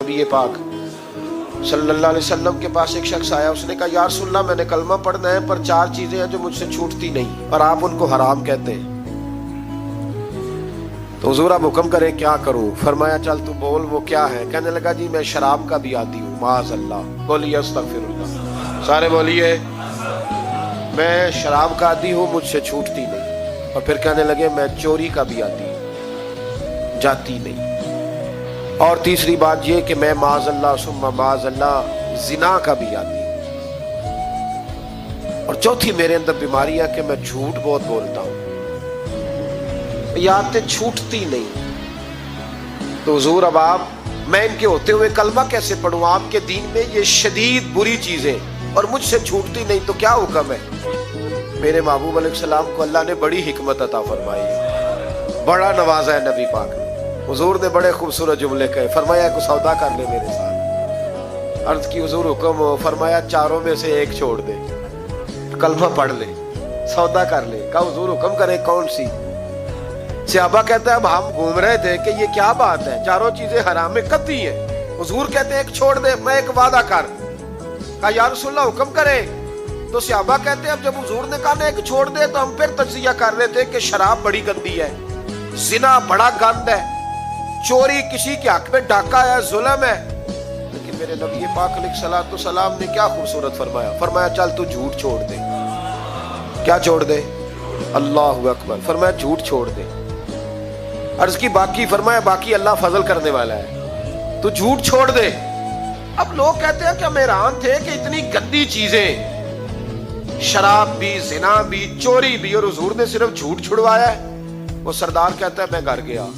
नबी पाक सल्लल्लाहु अलैहि वसल्लम के पास एक शख्स आया, उसने कहा या रसूल अल्लाह मैंने कलमा पढ़ना है पर 4 चीजें हैं जो मुझसे छूटती नहीं और आप उनको हराम कहते हैं, तो हुजूर आप हुक्म करें क्या करूं? फरमाया चल तू बोल वो क्या है? कहने लगा जी मैं शराब का भी आदी हूँ। माज़अल्लाह, बोलिए अस्तगफिरुल्लाह, सारे बोलिए मैं शराब का आदी हूँ, मुझसे छूटती नहीं। और फिर कहने लगे मैं चोरी का भी आदी हूँ, जाती नहीं। और तीसरी बात ये कि मैं माज़अल्लाह सुम्मा माज़अल्लाह जिना का भी आदी हूँ। और चौथी मेरे अंदर बीमारी है कि मैं झूठ बहुत बोलता हूँ, यादें छूटती नहीं। तो हुजूर अब आप मैं इनके होते हुए कलमा कैसे पढ़ूं? आपके दीन में ये शदीद बुरी चीजें और मुझसे छूटती नहीं, तो क्या हुक्म है? मेरे महबूब अलैहिस्सलाम को अल्लाह ने बड़ी हिकमत अता फरमाई है, बड़ा नवाजा है नबी पाक ने। हुजूर ने बड़े खूबसूरत जुमले कहे, फरमाया को सौदा कर ले मेरे साथ। अर्ज की हुजूर हुक्म हो, फरमाया चारों में से एक छोड़ दे, कलमा पढ़ ले, सौदा कर ले। कहा हुजूर हुक्म करे कौन सी? सहाबा कहते हैं अब हम घूम रहे थे कि ये क्या बात है, चारों चीजें हराम में कतई है। हुजूर कहते हैं एक छोड़ दे, मैं एक वादा कर। कहा या रसूलल्लाह हुक्म करे। तो सहाबा कहते हैं अब जब हुजूर ने कहा ना एक छोड़ दे, तो हम फिर तज्जिया कर रहे थे कि शराब बड़ी गंदी है, जिना बड़ा गंद है, चोरी किसी के हक में डाका है, जुल्म है। लेकिन मेरे नबी पाक अलैहिस्सलातु सलाम ने क्या खूबसूरत फरमाया, फरमाया चल तू झूठ छोड़ दे। क्या छोड़ दे? अल्लाहु अकबर। फरमाया झूठ छोड़ दे। अर्ज की बाकी? फरमाया बाकी अल्लाह फजल करने वाला है, तू झूठ छोड़ दे। अब लोग कहते हैं कि हम हैरान थे कि इतनी गंदी चीजें, शराब भी, जिना भी, चोरी भी, और हुजूर ने सिर्फ झूठ छुड़वाया है। वो सरदार कहता है मैं घर गया,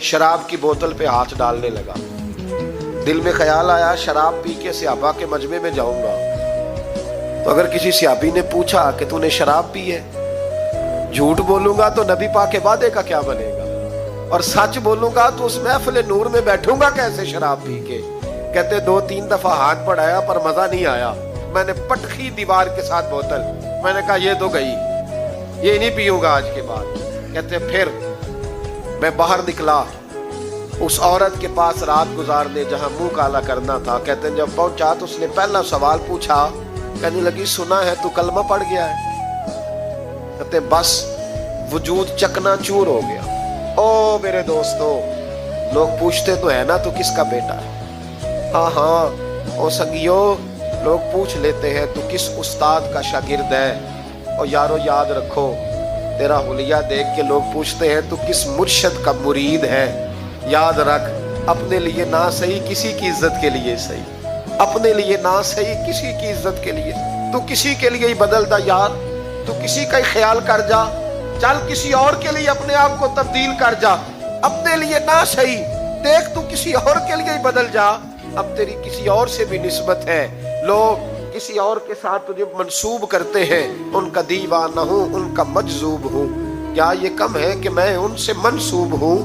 शराब की बोतल पे हाथ डालने लगा, दिल में ख्याल आया शराब पी के सहाबा के मजमे में जाऊंगा, तो अगर किसी सहाबी ने पूछा कि तूने शराब पी है, झूठ बोलूंगा तो नबी पाक के वादे का क्या बनेगा, और सच बोलूंगा तो उस महफिल नूर में बैठूंगा कैसे शराब पी के? कहते 2-3 दफा हाथ बढ़ाया पर मजा नहीं आया, मैंने पटखी दीवार के साथ बोतल, मैंने कहा ये तो गई, ये नहीं पीऊंगा आज के बाद। कहते फिर मैं बाहर निकला उस औरत के पास रात गुजारने जहां मुंह काला करना था। कहते हैं जब पहुंचा तो उसने पहला सवाल पूछा, कहने लगी सुना है तू कलमा पढ़ गया है? कहते बस वजूद चकनाचूर हो गया। ओ मेरे दोस्तों, लोग पूछते तो है ना तू किसका बेटा है? हाँ हाँ ओ संगियो, लोग पूछ लेते हैं तू किस उस्ताद का शागिर्द है। और यारो याद रखो, तेरा हुलिया देख के लोग पूछते हैं तू किस मुर्शद का मुरीद है। याद रख, अपने लिए ना सही किसी की इज्जत के लिए सही, अपने लिए ना सही किसी की इज्जत के लिए, तू किसी के लिए ही बदल जा यार, तू किसी का ही ख्याल कर जा, चल किसी और के लिए अपने आप को तब्दील कर जा। अपने लिए ना सही, देख तू किसी और के लिए ही बदल जा, अब तेरी किसी और से भी निस्बत है। लोग किसी और के साथ तुझे मंसूब करते हैं, उनका दीवाना हूँ, उनका मजजूब हूँ। क्या ये कम है कि मैं उनसे मंसूब हूँ?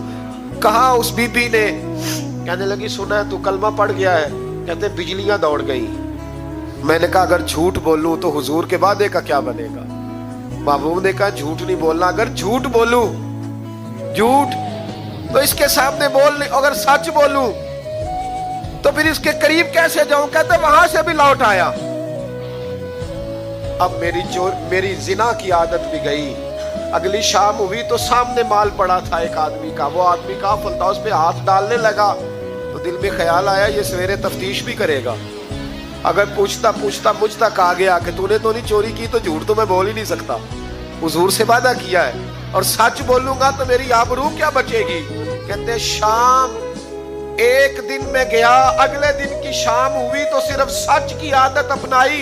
कहा उस बीबी ने, कहने लगी सुना है तू कलमा पढ़ गया है? कहते बिजलियां दौड़ गई। मैंने कहा अगर झूठ बोलूं तो हुजूर के वादे का क्या बनेगा? महबूब ने कहा झूठ नहीं बोलना। अगर झूठ बोलूं, झूठ तो इसके सामने बोल नहीं, अगर सच बोलूं तो फिर इसके करीब कैसे जाऊं? कहते वहां से भी लौट आया। अब मेरी जिना की आदत भी गई। अगली शाम हुई तो सामने माल पड़ा था एक आदमी का, वो आदमी काफिल था, उस पे हाथ डालने लगा तो दिल में ख्याल आया ये सवेरे तफ्तीश भी करेगा। अगर पूछता पूछता मुझ तक आ गया कि तूने तो नहीं चोरी की, तो झूठ तो मैं बोल ही नहीं सकता, हुजूर से वादा किया है, और सच बोलूंगा तो मेरी आबरू क्या बचेगी। कहते शाम एक दिन में गया, अगले दिन की शाम हुई तो सिर्फ सच की आदत अपनाई,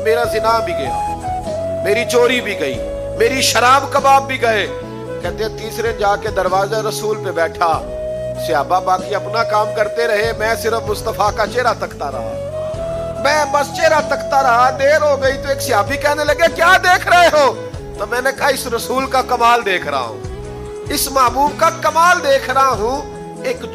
मेरा जिना भी गया, मेरी चोरी भी गई, मेरी शराब कबाब भी गए। कहते तीसरे जाके दरवाजा रसूल पे बैठा, सहाबा बाकी अपना काम करते रहे, मैं सिर्फ मुस्तफा का चेहरा तकता रहा, मैं बस चेहरा तकता रहा। देर हो गई तो एक सहाबी कहने लगे क्या देख रहे हो? तो मैंने कहा इस रसूल का कमाल देख रहा हूं, इस महबूब का कमाल देख रहा हूं। एक